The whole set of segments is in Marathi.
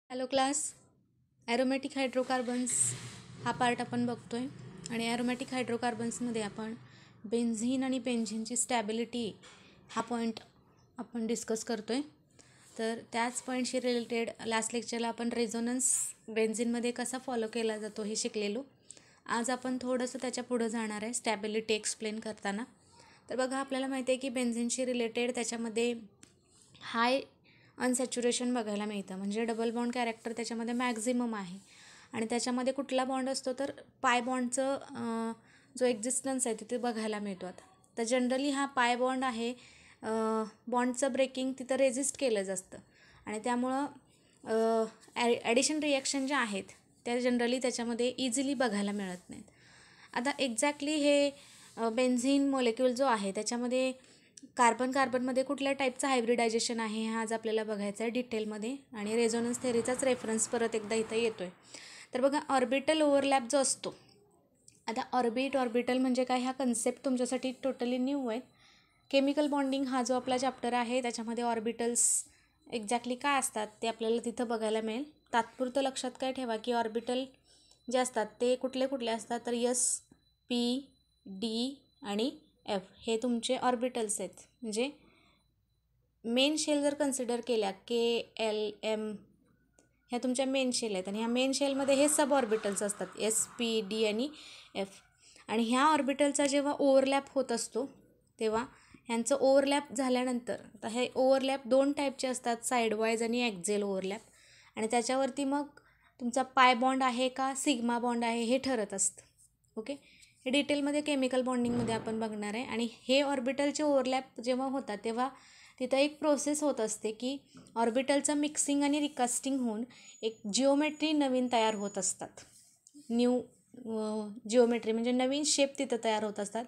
Hello class. ॲरोमॅटिक हायड्रोकार्बन्स हा पार्ट आपण बघतो आहे आणि ॲरोमॅटिक हायड्रोकार्बन्समध्ये आपण बेन्झीन आणि बेन्झीनची स्टॅबिलिटी हा पॉईंट आपण डिस्कस करतो आहे. तर त्याच पॉईंटशी रिलेटेड लास्ट लेक्चरला आपण रेझोनन्स बेन्झीनमध्ये कसा फॉलो केला जातो हे शिकलेलो. आज आपण थोडंसं त्याच्या पुढं जाणार आहे स्टॅबिलिटी एक्सप्लेन करताना. तर बघा, आपल्याला माहिती आहे की बेन्झीनशी रिलेटेड त्याच्यामध्ये हाय अनसॅच्युरेशन बघायला मिळतं, म्हणजे डबल बॉन्ड कॅरेक्टर त्याच्यामध्ये मॅक्झिमम आहे. आणि त्याच्यामध्ये कुठला बॉन्ड असतो तर पाय बॉन्डचं जो एक्झिस्टन्स आहे तिथे बघायला मिळतो. आता तर जनरली हा पाय बॉन्ड आहे, बॉन्डचं ब्रेकिंग तिथं रेजिस्ट केलं जातं आणि त्यामुळं ॲडिशन रिॲक्शन ज्या आहेत त्या जनरली त्याच्यामध्ये इझिली बघायला मिळत नाहीत. आता एक्झॅक्टली हे बेन्झीन मॉलिक्यूल जो आहे त्याच्यामध्ये कार्बनमध्ये कुठल्या टाईपचं हायब्रिडायझेशन आहे हा आज आपल्याला बघायचं आहे डिटेलमध्ये. आणि रेझोनन्स थेअरीचाच रेफरन्स परत एकदा इथं येतो आहे. तर बघा, ऑर्बिटल ओव्हरलॅप जो असतो, आता ऑर्बिटल म्हणजे काय, हा कन्सेप्ट तुमच्यासाठी टोटली न्यू आहे. केमिकल बॉन्डिंग हा जो आपला चॅप्टर आहे त्याच्यामध्ये ऑर्बिटल्स एक्झॅक्टली काय असतात ते आपल्याला तिथं बघायला मिळेल. तात्पुरतं लक्षात काय ठेवा की ऑर्बिटल जे असतात ते कुठले कुठले असतात तर S, P, D आणि F हे तुमचे ऑर्बिटल्स आहेत. म्हणजे मेन शेल जर कन्सिडर केल्या KLM ह्या तुमच्या मेन शेल आहेत आणि ह्या मेन शेलमध्ये हे सब ऑर्बिटल्स असतात S, P, D आणि F. आणि ह्या ऑर्बिटलचा जेव्हा ओव्हरलॅप होत असतो तेव्हा ह्यांचं ओव्हरलॅप झाल्यानंतर, आता हे ओव्हरलॅप दोन टाईपचे असतात, साईडवाईज आणि ॲक्झियल ओव्हरलॅप. आणि त्याच्यावरती मग तुमचा पाय बॉन्ड आहे का सिग्मा बॉन्ड आहे हे ठरत असतं. ओके, हे डिटेलमध्ये केमिकल बॉन्डिंगमध्ये आपण बघणार आहे. आणि हे ऑर्बिटलचे ओव्हरलॅप जेव्हा होतात तेव्हा तिथं एक प्रोसेस होत असते की ऑर्बिटलचं मिक्सिंग आणि रिकास्टिंग होऊन एक जिओमेट्री नवीन तयार होत असतात. न्यू जिओमेट्री म्हणजे नवीन शेप तिथं तयार होत असतात.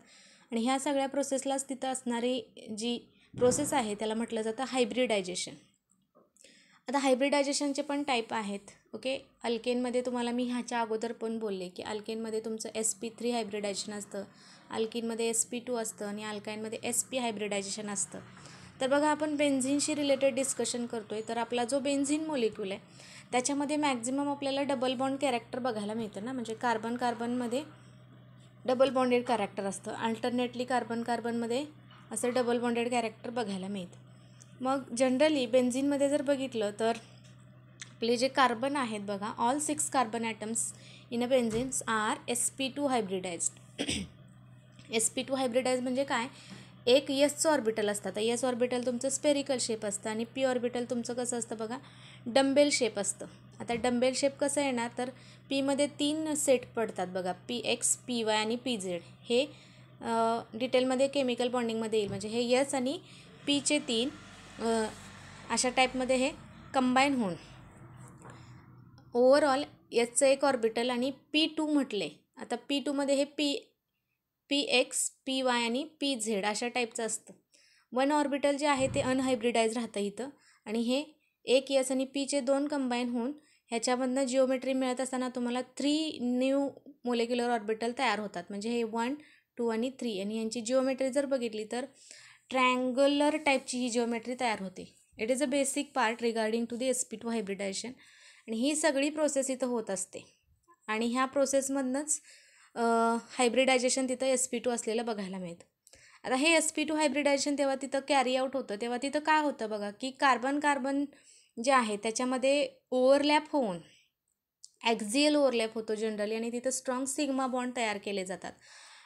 आणि ह्या सगळ्या प्रोसेसलाच तिथं असणारी जी प्रोसेस आहे त्याला म्हटलं जातं हायब्रिडायझेशन. आता हायब्रिडायझेशनचे पण टाईप आहेत. ओके, अल्केनमध्ये तुम्हाला मी ह्याच्या अगोदर पण बोलले की अल्केनमध्ये तुमचं sp3 हायब्रिडायझेशन असतं, अल्किनमध्ये sp2 असतं आणि अल्काईनमध्ये sp हायब्रिडायझेशन असतं. तर बघा, आपण बेन्झीनशी रिलेटेड डिस्कशन करतो आहे. तर आपला जो बेन्झीन मॉलिक्यूल आहे त्याच्यामध्ये मॅक्झिमम आपल्याला डबल बॉन्ड कॅरेक्टर बघायला मिळतं ना, म्हणजे कार्बनमध्ये डबल बॉन्डेड कॅरेक्टर असतं. अल्टरनेटली कार्बनमध्ये असं डबल बॉन्डेड कॅरेक्टर बघायला मिळतं. मग जनरली बेन्झीनमध्ये जर बघितलं तर आपले जे कार्बन आहेत बघा, all 6 carbon atoms in a benzenes are sp2 hybridized. sp2 hybridize म्हणजे काय, एक यसचं ऑर्बिटल असतं. तर यस ऑर्बिटल तुमचं स्पेरिकल शेप असतं आणि पी ऑर्बिटल तुमचं कसं असतं बघा, डंबेल शेप असतं. आता डंबेल शेप कसं येणार तर पीमध्ये 3 सेट पडतात बघा, PX, PY आणि PZ. हे डिटेलमध्ये केमिकल बॉन्डिंगमध्ये येईल. म्हणजे हे यस आणि पीचे 3 अशा टाईपमध्ये हे कंबाईन होऊन ओव्हरऑल यसचं एक ऑर्बिटल आणि P2 म्हटले. आता P2मध्ये हे PX, PY आणि PZ अशा टाईपचं असतं. वन ऑर्बिटल जे आहे ते अनहायब्रिडाइज राहतं इथं. आणि हे एक यस आणि पीचे 2 कंबाईन होऊन ह्याच्यामधनं जिओमेट्री मिळत असताना तुम्हाला 3 न्यू मोलेक्युलर ऑर्बिटल तयार होतात. म्हणजे हे 1, 2 आणि 3. आणि यांची जिओमेट्री जर बघितली तर ट्रायंगुलर टाईपची ही जिओमेट्री तयार होते. It is a basic part regarding to the sp2 hybridization. आणि ही सगळी प्रोसेस इथं होत असते आणि ह्या प्रोसेसमधनंच हायब्रिडायझेशन तिथं sp2 असलेलं बघायला मिळतं. आता हे sp2 हायब्रिडायझेशन तेव्हा तिथं कॅरी आउट होतं तेव्हा तिथं काय होतं बघा की कार्बन जे आहे त्याच्यामध्ये ओव्हरलॅप होऊन ॲक्झियल ओव्हरलॅप होतो जनरली आणि तिथं स्ट्रॉंग सिग्मा बॉन्ड तयार केले जातात.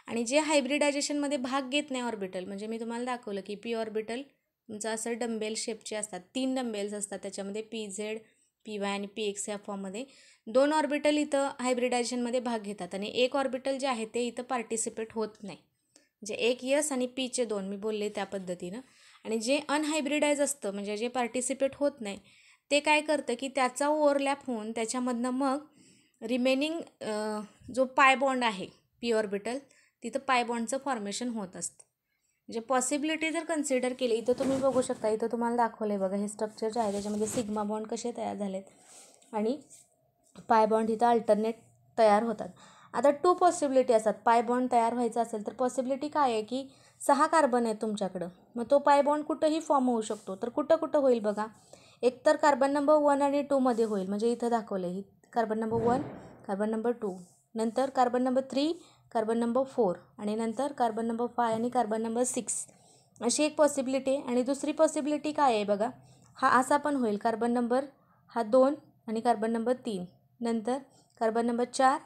आणि जे हायब्रिडायझेशनमध्ये भाग घेत नाही ऑर्बिटल, म्हणजे मी तुम्हाला दाखवलं की पी ऑर्बिटल तुमचं असं डंबेल शेपचे असतात, 3 डंबेल्स असतात त्याच्यामध्ये PZ, PY आणि PX या फॉर्ममध्ये. 2 ऑर्बिटल इथं हायब्रिडायझेशनमध्ये भाग घेतात आणि एक ऑर्बिटल जे आहे ते इथं पार्टिसिपेट होत नाही. म्हणजे एक यस आणि पीचे 2 मी बोलले त्या पद्धतीनं. आणि जे अनहायब्रिडाइज असतं म्हणजे जे पार्टिसिपेट होत नाही ते काय करतं की त्याचा ओव्हरलॅप होऊन त्याच्यामधनं मग रिमेनिंग जो पाय बॉन्ड आहे पी ऑर्बिटल तिथं पाय बॉन्डचं फॉर्मेशन होत असतं. म्हणजे पॉसिबिलिटी जर कन्सिडर केली इथं तुम्ही बघू शकता, इथं तुम्हाला दाखवलं आहे बघा हे स्ट्रक्चर जे आहे त्याच्यामध्ये सिग्मा बॉन्ड कसे तयार झालेत आणि पाय बॉन्ड इथं अल्टरनेट तयार होतात. आता 2 पॉसिबिलिटी असतात. पाय बॉन्ड तयार व्हायचा असेल तर पॉसिबिलिटी काय आहे की 6 कार्बन आहे तुमच्याकडं, मग तो पाय बॉन्ड कुठंही फॉर्म होऊ शकतो. तर कुठं होईल बघा, एकतर कार्बन नंबर 1 आणि 2 मध्ये होईल, म्हणजे इथं दाखवलं आहे कार्बन नंबर 1, कार्बन नंबर 2, नंतर कार्बन नंबर 3, कार्बन नंबर 4 आणि नंतर कार्बन नंबर 5 आणि कार्बन नंबर 6 अशी एक पॉसिबिलिटी आहे. आणि दुसरी पॉसिबिलिटी काय आहे बघा, हा असा पण होईल, कार्बन नंबर हा 2 आणि कार्बन नंबर 3, नंतर कार्बन नंबर 4,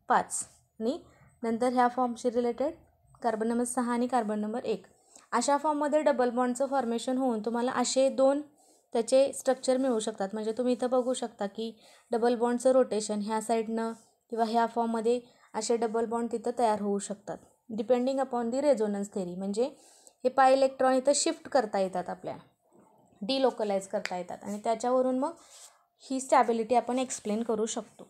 5 आणि नंतर ह्या फॉर्मशी रिलेटेड कार्बन नंबर 6 आणि कार्बन नंबर 1. अशा फॉर्ममध्ये डबल बॉन्डचं फॉर्मेशन होऊन तुम्हाला असे 2 त्याचे स्ट्रक्चर मिळू शकतात. म्हणजे तुम्ही इथं बघू शकता की डबल बॉन्डचं रोटेशन ह्या साईडनं किंवा ह्या फॉर्ममध्ये असे डबल बॉन्ड तिथं तयार होऊ शकतात depending upon the resonance theory. म्हणजे हे पाय इलेक्ट्रॉन इथं शिफ्ट करता येतात, आपल्याला डिलोकलाइज करता येतात आणि त्याच्यावरून मग ही स्टॅबिलिटी आपण एक्सप्लेन करू शकतो.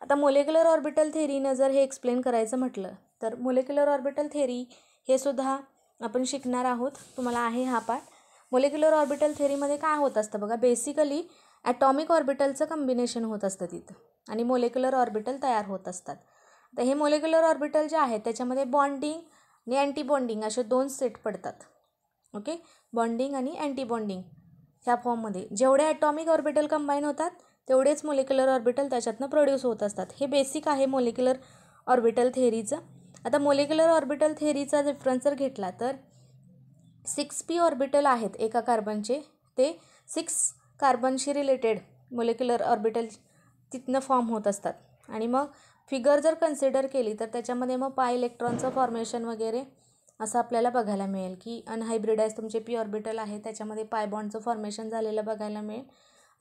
आता मोलेक्युलर ऑर्बिटल थेरीनं जर हे एक्सप्लेन करायचं म्हटलं तर मोलेक्युलर ऑर्बिटल थेरी हे सुद्धा आपण शिकणार आहोत. तुम्हाला आहे हा पार्ट. मोलेक्युलर ऑर्बिटल थेरीमध्ये काय होत असतं बघा, बेसिकली ॲटॉमिक ऑर्बिटलचं कॉम्बिनेशन होत असतं तिथं आणि मोलेक्युलर ऑर्बिटल तयार होत असतात. तर हे मोलेक्युलर ऑर्बिटल जे आहेत त्याच्यामध्ये बॉन्डिंग आणि अँटी बॉन्डिंग असे 2 सेट पडतात. ओके, बॉन्डिंग आणि अँटी बॉन्डिंग ह्या फॉर्ममध्ये जेवढे ॲटॉमिक ऑर्बिटल कंबाईन होतात तेवढेच मोलेक्युलर ऑर्बिटल त्याच्यातनं प्रोड्यूस होत असतात. हे बेसिक आहे मोलेक्युलर ऑर्बिटल थेरीचं. आता मोलेक्युलर ऑर्बिटल थेरीचा रेफरन्स जर घेतला तर 6p ऑर्बिटल आहेत एका कार्बनचे, ते 6 कार्बनशी रिलेटेड मोलेक्युलर ऑर्बिटल तिथनं फॉर्म होत असतात. आणि मग फिगर जर कन्सिडर केली तर त्याच्यामध्ये मग पाय इलेक्ट्रॉनचं फॉर्मेशन वगैरे असं आपल्याला बघायला मिळेल की अनहायब्रिडाइज तुमचे पी ऑर्बिटल आहे त्याच्यामध्ये पाय बॉन्डचं फॉर्मेशन झालेलं बघायला मिळेल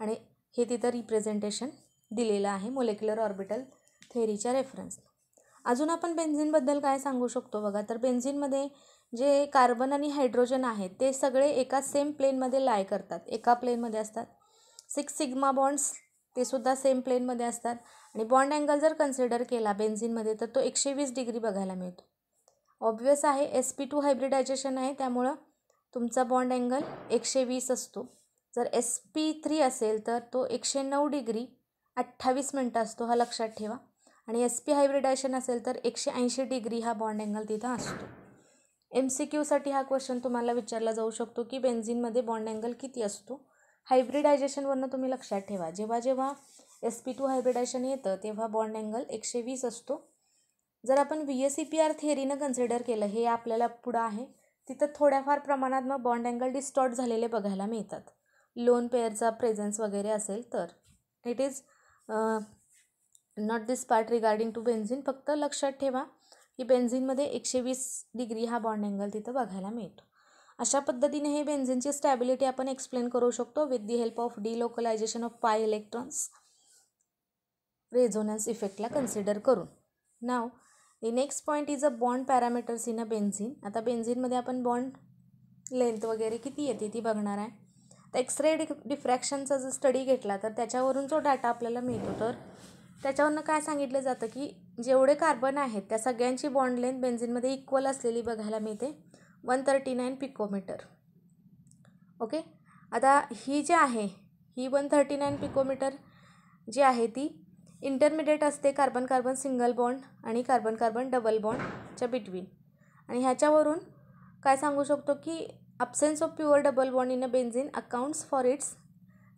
आणि हे तिथं रिप्रेझेंटेशन दिलेलं आहे मोलेक्युलर ऑर्बिटल थेरीच्या रेफरन्स. अजून आपण बेन्झिनबद्दल काय सांगू शकतो बघा, तर बेन्झिनमध्ये जे कार्बन आणि हायड्रोजन आहेत ते सगळे एका सेम प्लेनमध्ये लाय करतात, एका प्लेनमध्ये असतात. 6 सिग्मा बॉन्ड्स ते सुद्धा सेम प्लेनमध्ये असतात आणि बॉन्ड अँगल जर कन्सिडर केला बेन्झिनमध्ये तर तो 120 डिग्री बघायला मिळतो. ऑब्वियस आहे sp2 हायब्रिडायझेशन आहे त्यामुळं तुमचा बॉन्ड अँगल 120 असतो. जर sp3 असेल तर तो 109 डिग्री 28 मिनटं असतो, हा लक्षात ठेवा. आणि sp हायब्रिडायझेशन असेल तर 180 डिग्री हा बॉन्ड अँगल तिथं असतो. MCQसाठी हा क्वेश्चन तुम्हाला विचारला जाऊ शकतो की बेन्झिनमध्ये बॉन्ड अँगल किती असतो. हायब्रिडायझेशनवरनं तुम्ही लक्षात ठेवा, जेव्हा जेव्हा sp2 हायब्रिडायझेशन येतं तेव्हा बॉन्ड अँगल 120 असतो. जर आपण VSEPR थेरीनं कन्सिडर केलं, हे आपल्याला पुढं आहे, तिथं थोड्याफार प्रमाणात मग बॉन्ड अँगल डिस्टॉर्ट झालेले बघायला मिळतात. लोन पेअरचा प्रेझेन्स वगैरे असेल तर it is not this part regarding to benzene. फक्त लक्षात ठेवा की बेन्झिनमध्ये 120 डिग्री हा बॉन्ड अँगल तिथं बघायला मिळतो. अशा पद्धतीने हे बेन्झिनची स्टॅबिलिटी आपण एक्सप्लेन करू शकतो with the help of delocalization of pi electrons resonance इफेक्टला कन्सिडर करून. Now the next point is a bond parameters in a benzene. आता बेन्झिनमध्ये आपण बॉन्ड लेंथ वगैरे किती येते ती बघणार आहे. तर एक्सरे डिफ्रॅक्शनचा जर स्टडी घेतला तर त्याच्यावरून जो डाटा आपल्याला मिळतो तर त्याच्यावरनं काय सांगितलं जातं की जेवढे कार्बन आहेत त्या सगळ्यांची बॉन्ड लेंथ बेन्झिनमध्ये इक्वल असलेली बघायला मिळते, 139 पिकोमीटर. ओके, आता ही जी आहे ही 139 पिकोमीटर जी आहे ती इंटरमिडिएट असते कार्बन कार्बन सिंगल बॉन्ड आणि कार्बन कार्बन डबल बॉन्डच्या बिटवीन. आणि ह्याच्यावरून काय सांगू शकतो की absence of pure double bond in a benzene accounts for its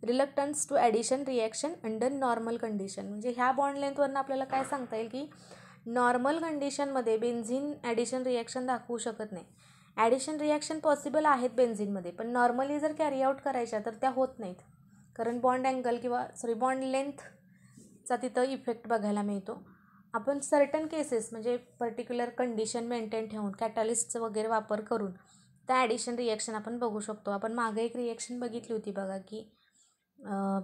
reluctance to addition reaction under normal condition. म्हणजे ह्या बॉन्ड लेंथवरनं आपल्याला काय सांगता येईल की नॉर्मल कंडिशनमध्ये बेन्झिन ॲडिशन रिॲक्शन दाखवू शकत नाही. ॲडिशन रिॲक्शन पॉसिबल आहेत बेन्झिनमध्ये, पण नॉर्मली जर कॅरी आउट करायच्या तर त्या होत नाहीत, कारण बॉन्ड अँगल किंवा बॉन्ड लेंथचा तिथं इफेक्ट बघायला मिळतो. आपण सर्टन केसेस म्हणजे पर्टिक्युलर कंडिशन मेंटेन ठेवून कॅटलिस्टचं वगैरे वापर करून त्या ॲडिशन रिॲक्शन आपण बघू शकतो. आपण मागे एक रिॲक्शन बघितली होती बघा की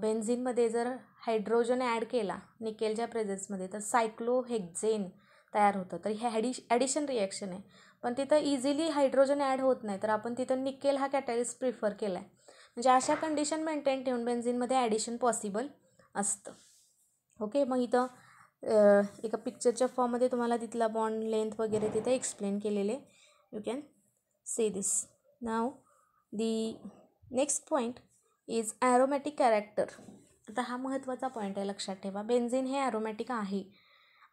बेन्झिनमध्ये जर हायड्रोजन ॲड केला निकेलच्या प्रेझेन्समध्ये तर सायक्लोहेक्झेन तयार होतं. तर हे ॲडिशन रिॲक्शन आहे, पण तिथं इझिली हायड्रोजन ॲड होत नाही तर आपण तिथं निकेल हा कॅटलिस्ट प्रिफर केला आहे. म्हणजे अशा कंडिशन मेंटेन ठेवून बेन्झिनमध्ये ॲडिशन पॉसिबल असतं. ओके, मग इथं एका पिक्चरच्या फॉर्ममध्ये तुम्हाला तिथला बॉन्ड लेंथ वगैरे तिथं एक्सप्लेन केलेले. You can say this. Now the next point is aromatic character. आता हा महत्त्वाचा पॉईंट आहे, लक्षात ठेवा. बेन्झिन हे ॲरोमॅटिक आहे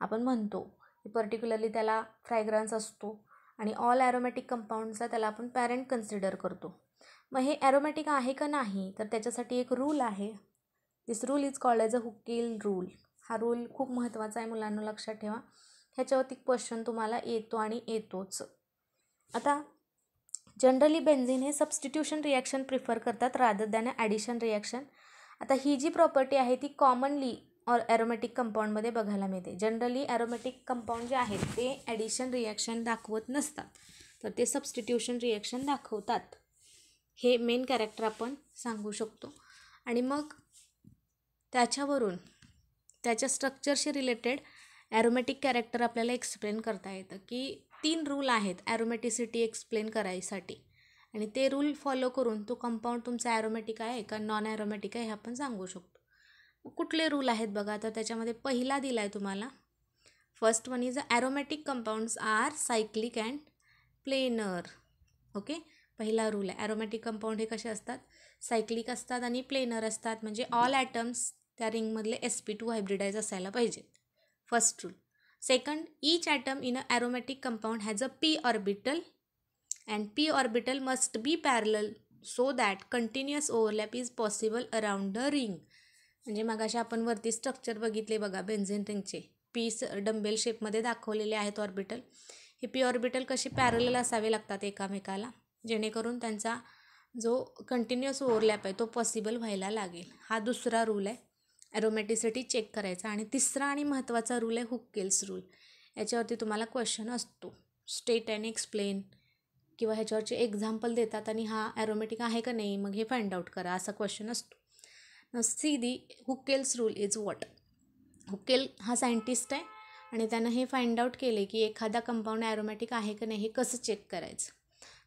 आपण म्हणतो, पर्टिक्युलरली त्याला फ्रॅग्रन्स असतो आणि ऑल ॲरोमॅटिक कंपाऊंडचा त्याला आपण पॅरेंट कन्सिडर करतो. मग हे ॲरोमॅटिक आहे का नाही, तर त्याच्यासाठी एक रूल आहे. This rule is called as a Huckel rule. हा रूल खूप महत्त्वाचा आहे मुलांना, लक्षात ठेवा. ह्याच्यावरती क्वेश्चन तुम्हाला येतो आणि येतोच. आता जनरली बेन्झीन हे सबस्टिट्यूशन रिॲक्शन प्रिफर करतात रादर दॅन ॲडिशन रिॲक्शन. आता ही जी प्रॉपर्टी आहे ती कॉमनली ॲरोमॅटिक कंपाऊंडमध्ये बघायला मिळते. जनरली ॲरोमॅटिक कंपाऊंड जे आहेत ते ॲडिशन रिॲक्शन दाखवत नसतात, तर ते सबस्टिट्यूशन रिॲक्शन दाखवतात. हे मेन कॅरेक्टर आपण सांगू शकतो. आणि मग त्याच्यावरून त्याच्या स्ट्रक्चरशी रिलेटेड ॲरोमॅटिक कॅरेक्टर आपल्याला एक्सप्लेन करता येतं, की 3 रूल आहेत ॲरोमॅटिसिटी एक्सप्लेन करायसाठी, आणि ते रूल फॉलो करून तो कंपाऊंड तुमचा ॲरोमॅटिक आहे का नॉन ॲरोमॅटिक आहे हे आपण सांगू शकतो. कुठले रूल आहेत बघा. तर त्याच्यामध्ये पहिला दिला आहे तुम्हाला. First one is aromatic compounds are cyclic and planar. Okay, पहिला रूल आहे. ॲरोमॅटिक कंपाऊंड हे कसे असतात, सायक्लिक असतात आणि प्लेनर असतात. म्हणजे ऑल ॲटम्स त्या रिंगमधले sp2 हायब्रिडाइज असायला पाहिजेत. First rule. Second, each atom in a aromatic compound has a p orbital and p orbital must be parallel so that continuous overlap is possible around the ring. म्हणजे मगाशी आपण वरती स्ट्रक्चर बघितले बघा बेन्झीन रिंगचे, पी डंबेल शेपमध्ये दाखवलेले आहेत ऑर्बिटल. हे p ऑर्बिटल कसे पॅरलल असावे लागतात एकामेकाला, जेणेकरून त्यांचा जो कंटिन्युअस ओव्हरलॅप आहे तो पॉसिबल व्हायला लागेल. हा दुसरा रूल आहे ॲरोमॅटिसिटी चेक करायचा. आणि तिसरा आणि महत्त्वाचा रूल आहे हुकेल्स रूल. याच्यावरती तुम्हाला क्वेश्चन असतो, स्टेट अँड एक्सप्लेन, किंवा ह्याच्यावरचे एक्झाम्पल देतात आणि हा ॲरोमॅटिक आहे का नाही मग हे फाइंड आउट करा, असा क्वेश्चन असतो. See the Huckel's rule is what. Huckel हा सायंटिस्ट आहे आणि त्यानं हे फाइंड आउट केले की एखादा कंपाऊंड ॲरोमॅटिक आहे का नाही हे कसं चेक करायचं.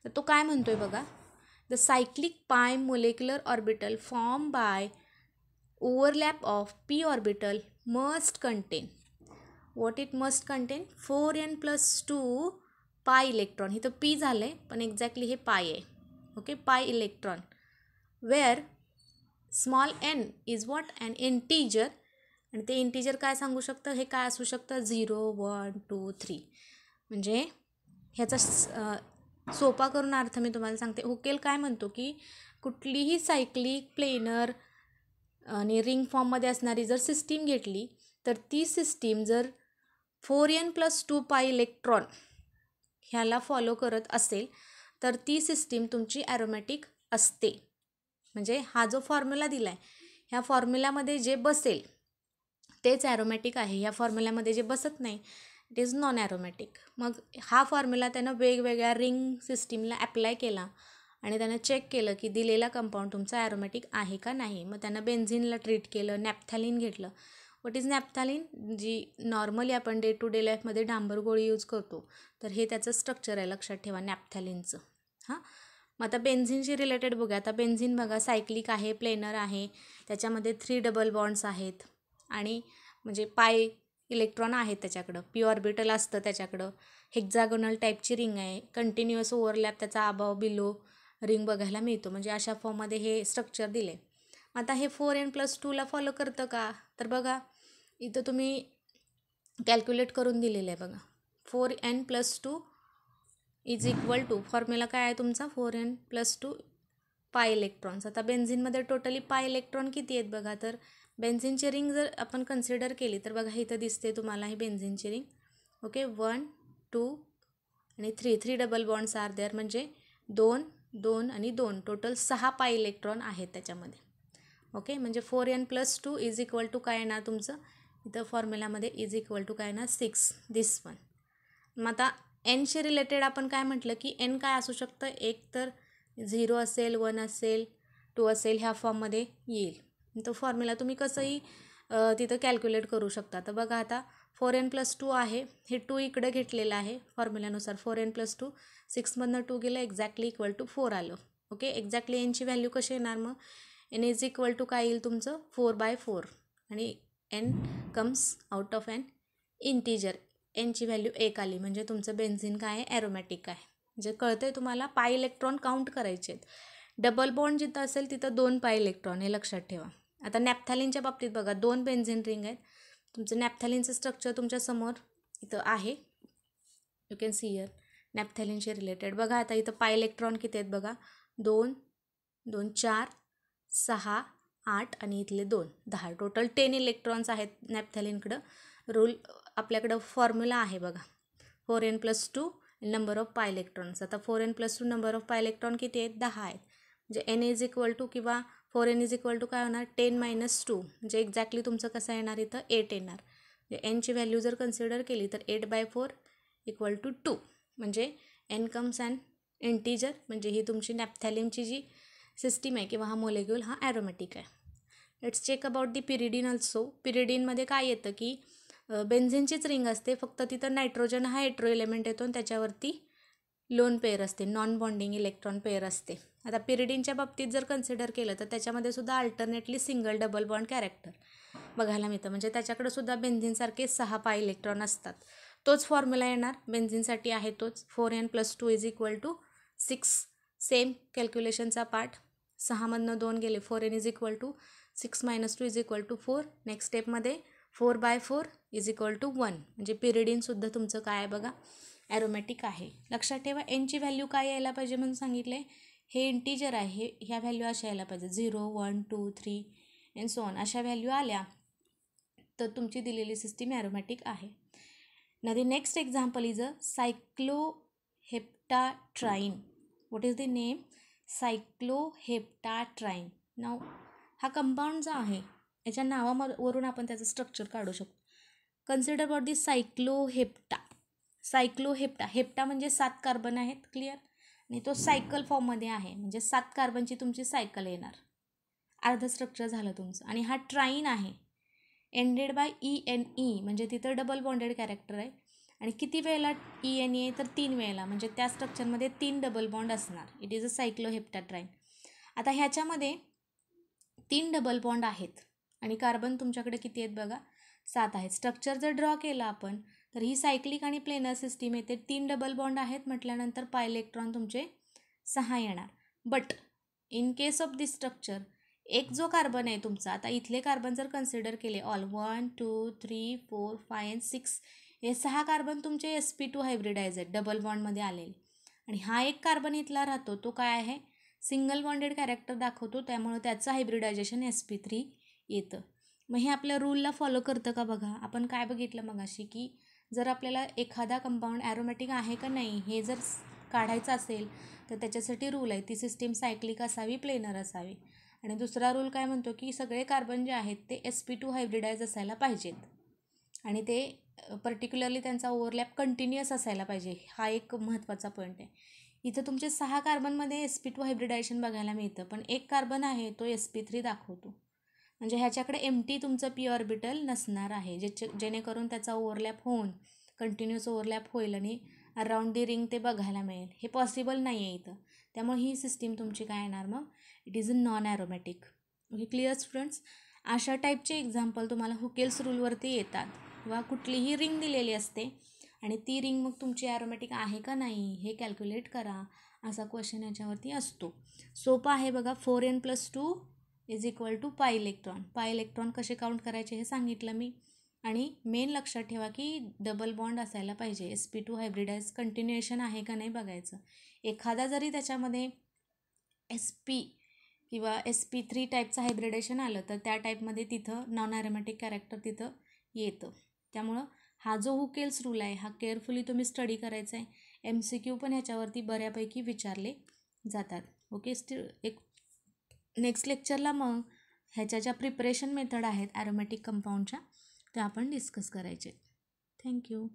तर तो काय म्हणतोय बघा. द सायक्लिक पाय molecular orbital form by overlap of p orbital must contain, what it must contain, 4n plus 2 pi electron. इथं p झालं आहे पण एक्झॅक्टली हे पाय आहे. ओके, pi electron, where small n is what and integer. आणि ते इंटीजर काय सांगू शकतं, हे काय असू शकतं, 0 1 2 3. म्हणजे ह्याचा सोपा करून अर्थ मी तुम्हाला सांगते. हुकेल काय म्हणतो की कुठलीही सायक्लिक, प्लेनर आणि रिंग फॉर्ममध्ये असणारी जर सिस्टीम घेतली तर ती सिस्टीम जर 4n plus 2 पाय इलेक्ट्रॉन ह्याला फॉलो करत असेल तर ती सिस्टीम तुमची ॲरोमॅटिक असते. म्हणजे हा जो फॉर्म्युला दिला आहे ह्या फॉर्म्युल्यामध्ये जे बसेल तेच ॲरोमॅटिक आहे. ह्या फॉर्म्युल्यामध्ये जे बसत नाही इट इज नॉन ॲरोमॅटिक. मग हा फॉर्म्युला त्यानं वेगवेगळ्या रिंग सिस्टीमला ॲप्लाय केला आणि त्यानं चेक केलं की दिलेला कंपाऊंड तुमचा ॲरोमॅटिक आहे का नाही. मग त्यानं बेन्झीनला ट्रीट केलं, नॅप्थॅलिन घेतलं. व्हॉट इज नॅप्थॅलिन, जी नॉर्मली आपण डे टू डे लाईफमध्ये डांबर गोळी यूज करतो, तर हे त्याचं स्ट्रक्चर आहे, लक्षात ठेवा नॅप्थॅलिनचं. हां, मग आता बेन्झीनशी रिलेटेड बघूया. आता बेन्झीन बघा सायक्लिक आहे, प्लेनर आहे, त्याच्यामध्ये 3 डबल बॉन्ड्स आहेत आणि म्हणजे पाय इलेक्ट्रॉन आहेत त्याच्याकडं, पी ऑर्बिटल असतं त्याच्याकडं, हेक्झागोनल टाईपची रिंग आहे, कंटिन्युअस ओव्हरलॅप त्याचा अबाव बिलो रिंग बघायला मिळतो. म्हणजे अशा फॉर्ममध्ये हे स्ट्रक्चर दिले. आता हे 4n plus 2ला फॉलो करतं का, तर बघा इथं तुम्ही कॅल्क्युलेट करून दिलेलं आहे बघा. 4n plus 2 is equal to, formula काय आहे तुमचा, 4n plus 2 पाय इलेक्ट्रॉन्स. आता बेन्झीनमध्ये टोटली पाय इलेक्ट्रॉन किती आहेत बघा. तर बेन्झीनची रिंग जर आपण कन्सिडर केली तर बघा इथं दिसते तुम्हाला ही बेन्झीनची रिंग. ओके, 1 2 आणि 3 डबल बॉन्ड्स आर देअर. म्हणजे 2 2 आणि 2 टोटल 6 पाय इलेक्ट्रॉन आहेत त्याच्यामध्ये. ओके, म्हणजे 4n plus 2 is equal to काय येणार तुमचं इथं फॉर्म्युलामध्ये, इज इक्वल टू काय येणार 6, दिस वन. मग आता एनशी रिलेटेड आपण काय म्हटलं की एन काय असू शकतं, एक तर 0 असेल, 1 असेल, 2 असेल, ह्या फॉर्ममध्ये येईल. तो फॉर्म्युला तुम्ही कसंही तिथं कॅल्क्युलेट करू शकता. तर बघा आता 4n plus 2 आहे, हे 2 इकडं घेतलेलं आहे फॉर्म्युल्यानुसार. 4n plus 2 6मधनं 2 गेलं, एक्झॅक्टली इक्वल टू 4 आलं. ओके, एक्झॅक्टली एनची व्हॅल्यू कशी येणार मग, एन इज इक्वल टू काय येईल तुमचं 4/4 आणि n comes out of an integer. एनची व्हॅल्यू 1 आली म्हणजे तुमचं बेन्झीन काय आहे, ॲरोमॅटिक आहे. म्हणजे कळतं आहे तुम्हाला, पाय इलेक्ट्रॉन काउंट करायचे आहेत. डबल बॉन्ड जिथं असेल तिथं 2 पाय इलेक्ट्रॉन, हे लक्षात ठेवा. आता नॅप्थॅलिनच्या बाबतीत बघा 2 बेन्झीन रिंग आहेत. तुमचं नॅप्थॅलिनचं स्ट्रक्चर तुमच्यासमोर इथं आहे, यू कॅन सी हिअर नॅप्थॅलिनशी रिलेटेड. बघा आता इथं पाय इलेक्ट्रॉन किती आहेत बघा, 2 2 4 6 8 आणि इथले 2 10 टोटल 10 इलेक्ट्रॉन्स आहेत नॅप्थॅलिनकडं. रूल आपल्याकडं फॉर्म्युला आहे बघा 4n+2 number of pi electrons. आता 4n+2 नंबर ऑफ पाय इलेक्ट्रॉन किती आहेत 10 आहेत. म्हणजे n इज इक्वल टू किंवा 4n इज इक्वल टू काय होणार 10 - 2 म्हणजे एक्झॅक्टली तुमचं कसं येणार इथं 8 येणार. म्हणजे nची व्हॅल्यू जर कन्सिडर केली तर 8/4 इक्वल टू 2 म्हणजे n कम्स अँड इंटीजर. म्हणजे ही तुमची नॅप्थॅलिनची जी सिस्टीम आहे किंवा हा मोलेक्यूल हा ॲरोमॅटिक आहे. Let's check about the pyridine also. पिरिडीनमध्ये काय येतं की बेन्झिनचीच रिंग असते, फक्त तिथं नायट्रोजन हा हेट्रो एलिमेंट येतो आणि त्याच्यावरती लोन पेअर असते, नॉन बॉन्डिंग इलेक्ट्रॉन पेअर असते. आता पिरिडीनच्या बाबतीत जर कन्सिडर केलं तर त्याच्यामध्ये सुद्धा alternately single double bond character बघायला मिळतं. म्हणजे त्याच्याकडे सुद्धा बेन्झिनसारखे 6 पाय इलेक्ट्रॉन असतात. तोच फॉर्म्युला येणार बेन्झिनसाठी आहे तोच 4n+2 is equal to 6. Same कॅल्क्युलेशनचा पार्ट 6मधनं 2 गेले 4n is equal to 6 - 2 is equal to 4. Next स्टेपमध्ये 4/4 इज इक्वल टू 1. म्हणजे पिरिडीनसुद्धा तुमचं काय आहे बघा ॲरोमॅटिक आहे. लक्षात ठेवा एनची व्हॅल्यू काय यायला पाहिजे म्हणून सांगितले. हे इंटीजर आहे, ह्या व्हॅल्यू अशा यायला पाहिजे 0 1 2 3 अँड सो ऑन. अशा व्हॅल्यू आल्या तर तुमची दिलेली सिस्टीम ॲरोमॅटिक आहे. Now the next example is a cycloheptatrine. What is the name? Cycloheptatrine. Now हा कंपाऊंड जो आहे याच्या नावावरून आपण त्याचं स्ट्रक्चर काढू शकतो. Consider about the cyclohepta. Hepta म्हणजे 7 कार्बन आहेत, क्लिअर. आणि तो सायकल फॉर्ममध्ये आहे म्हणजे 7 कार्बनची तुमची सायकल येणार. अर्ध स्ट्रक्चर झालं तुमचं. आणि हा ट्राईन आहे एंडेड बाय ENE म्हणजे तिथं डबल बॉन्डेड कॅरेक्टर आहे. आणि किती वेळेला ENE आहे तर 3 वेळेला, म्हणजे त्या स्ट्रक्चरमध्ये 3 डबल बॉन्ड असणार. It is a cycloheptatriene. आता ह्याच्यामध्ये 3 डबल बॉन्ड आहेत आणि कार्बन तुमच्याकडे किती आहेत बघा 7 आहेत. स्ट्रक्चर जर ड्रॉ केलं आपण तर ही सायक्लिक आणि प्लेनर सिस्टीम येते. 3 डबल बॉन्ड आहेत म्हटल्यानंतर पाय इलेक्ट्रॉन तुमचे 6 येणार. But in case of this structure एक जो कार्बन आहे तुमचा, आता इथले कार्बन जर कन्सिडर केले ऑल 1 2 3 4 5 अँड 6 हे 6 कार्बन तुमचे sp2 हायब्रिडाइज आहेत डबल बॉन्डमध्ये आलेले. आणि हा एक कार्बन इथला राहतो तो काय आहे सिंगल बॉन्डेड कॅरेक्टर दाखवतो, त्यामुळे त्याचं हायब्रिडायझेशन sp3 येतं. मग हे आपल्या रूलला फॉलो करतं का बघा. आपण काय बघितलं मगाशी की जर आपल्याला एखादा कंपाऊंड ॲरोमॅटिक आहे का नाही हे जर काढायचं असेल तर त्याच्यासाठी रूल आहे ती सिस्टीम सायक्लिक असावी, प्लेनर असावी. आणि दुसरा रूल काय म्हणतो की सगळे कार्बन जे आहेत ते sp2 हायब्रिडाइज असायला पाहिजेत आणि ते पर्टिक्युलरली त्यांचा ओव्हरलॅप कंटिन्युअस असायला पाहिजे. हा एक महत्त्वाचा पॉईंट आहे. इथं तुमचे 6 कार्बनमध्ये sp2 हायब्रिडायझेशन बघायला मिळतं, पण एक कार्बन आहे तो sp3 दाखवतो. म्हणजे ह्याच्याकडे एम्प्टी तुमचं पी ऑर्बिटल नसणार आहे, जेणेकरून त्याचा ओव्हरलॅप होऊन कंटिन्युअस ओव्हरलॅप होईल आणि अराउंड दी रिंग ते बघायला मिळेल. हे पॉसिबल नाही आहे इथं. त्यामुळे ही सिस्टीम तुमची काय येणार मग it is a non aromatic. Okay clear students. अशा टाईपचे एक्झाम्पल तुम्हाला हुकेल्स रूलवरती येतात किंवा कुठलीही रिंग दिलेली असते आणि ती रिंग मग तुमची ॲरोमॅटिक आहे का नाही हे कॅल्क्युलेट करा असा क्वेश्चन याच्यावरती असतो. सोपं आहे बघा. 4n+2 is equal to pi electron. Pi electron कसे काउंट करायचे हे सांगितलं मी. आणि मेन लक्षात ठेवा की डबल बॉन्ड असायला पाहिजे. sp2 हायब्रिडाइज कंटिन्युएशन आहे का नाही बघायचं. एखादा जरी त्याच्यामध्ये sp किंवा sp3 टाईपचं हायब्रिडेशन आलं तर त्या टाईपमध्ये तिथं नॉन ॲरोमॅटिक कॅरेक्टर तिथं येतं. त्यामुळं हा जो हुकेल्स रूल आहे हा केअरफुली तुम्ही स्टडी करायचा आहे. MCQ पण ह्याच्यावरती बऱ्यापैकी विचारले जातात. ओके एक नेक्स्ट लेक्चरला मग ह्याच्या ज्या प्रिपरेशन मेथड आहेत ॲरोमॅटिक कंपाऊंडच्या त्या आपण डिस्कस करायचे. थँक्यू.